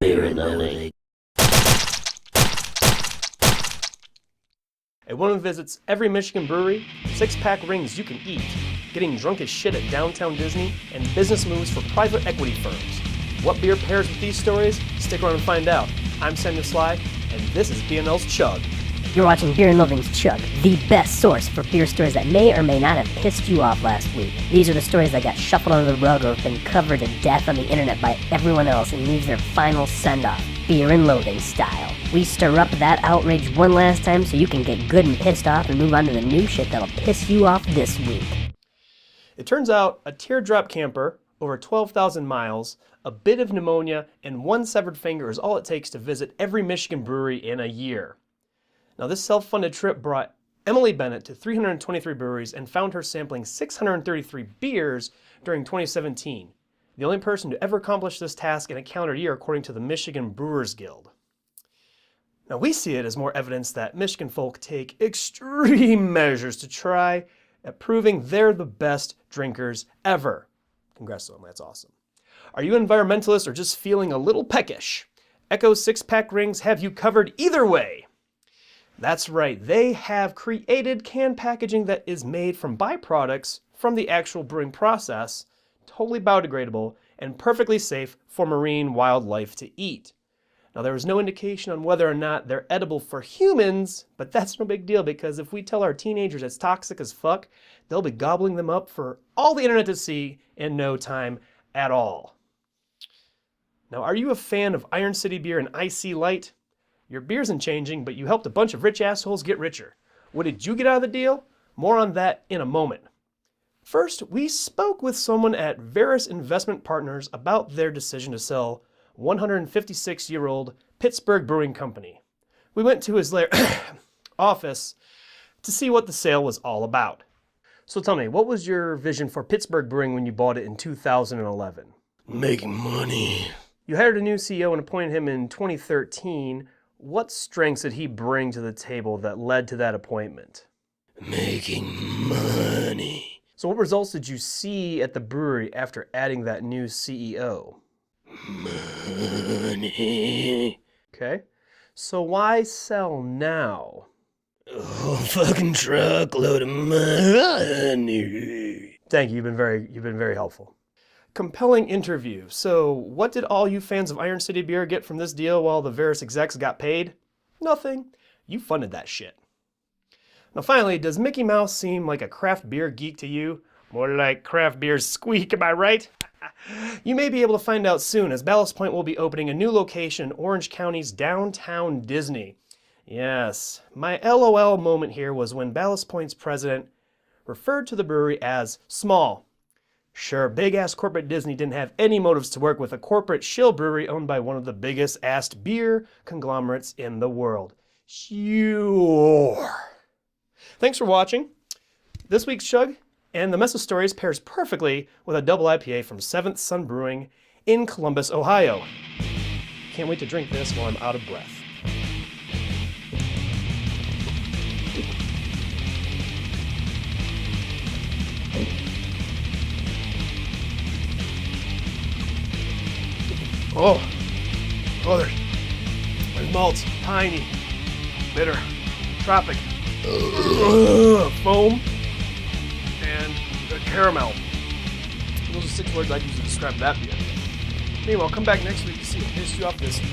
Beer and Loathing. A woman visits every Michigan brewery, six-pack rings you can eat, getting drunk as shit at downtown Disney, and business moves for private equity firms. What beer pairs with these stories? Stick around and find out. I'm Samuel Sly, and this is BnLs Chug. You're watching Beer and Loathing's Chug, the best source for beer stories that may or may not have pissed you off last week. These are the stories that got shuffled under the rug or have been covered to death on the internet by everyone else and leaves their final send-off, Beer and Loathing style. We stir up that outrage one last time so you can get good and pissed off and move on to the new shit that'll piss you off this week. It turns out a teardrop camper, over 12,000 miles, a bit of pneumonia, and one severed finger is all it takes to visit every Michigan brewery in a year. Now, this self-funded trip brought Emily Bennett to 323 breweries and found her sampling 633 beers during 2017. The only person to ever accomplish this task in a calendar year according to the Michigan Brewers Guild. Now, we see it as more evidence that Michigan folk take extreme measures to try at proving they're the best drinkers ever. Congrats to them, that's awesome. Are you environmentalist or just feeling a little peckish? Echo's six-pack rings have you covered either way. That's right, they have created can packaging that is made from byproducts from the actual brewing process, totally biodegradable, and perfectly safe for marine wildlife to eat. Now, there was no indication on whether or not they're edible for humans, but that's no big deal because if we tell our teenagers it's toxic as fuck, they'll be gobbling them up for all the internet to see in no time at all. Now, are you a fan of Iron City Beer and IC Light? Your beer isn't changing, but you helped a bunch of rich assholes get richer. What did you get out of the deal? More on that in a moment. First, we spoke with someone at Veris Investment Partners about their decision to sell 156-year-old Pittsburgh Brewing Company. We went to his office to see what the sale was all about. So tell me, what was your vision for Pittsburgh Brewing when you bought it in 2011? Making money. You hired a new CEO and appointed him in 2013. What strengths did he bring to the table that led to that appointment? Making money. So what results did you see at the brewery after adding that new CEO? Money. Okay. So why sell now? Oh, fucking truckload of money. Thank you. You've been very helpful. Compelling interview. So what did all you fans of Iron City Beer get from this deal while the Veris execs got paid? Nothing. You funded that shit. Now finally, does Mickey Mouse seem like a craft beer geek to you? More like craft beer's squeak, am I right? You may be able to find out soon, as Ballast Point will be opening a new location in Orange County's downtown Disney. Yes, my LOL moment here was when Ballast Point's president referred to the brewery as small. Sure, big-ass corporate Disney didn't have any motives to work with a corporate shill brewery owned by one of the biggest-assed beer conglomerates in the world. Sure. Thanks for watching. This week's Chug and the Mess of Stories pairs perfectly with a double IPA from Seventh Son Brewing in Columbus, Ohio. Can't wait to drink this while I'm out of breath. Oh, there's malts, piney, bitter, tropic, foam, and caramel. Those are 6 words I'd use to describe that beer. Anyway, I'll come back next week to see what pissed you off this week.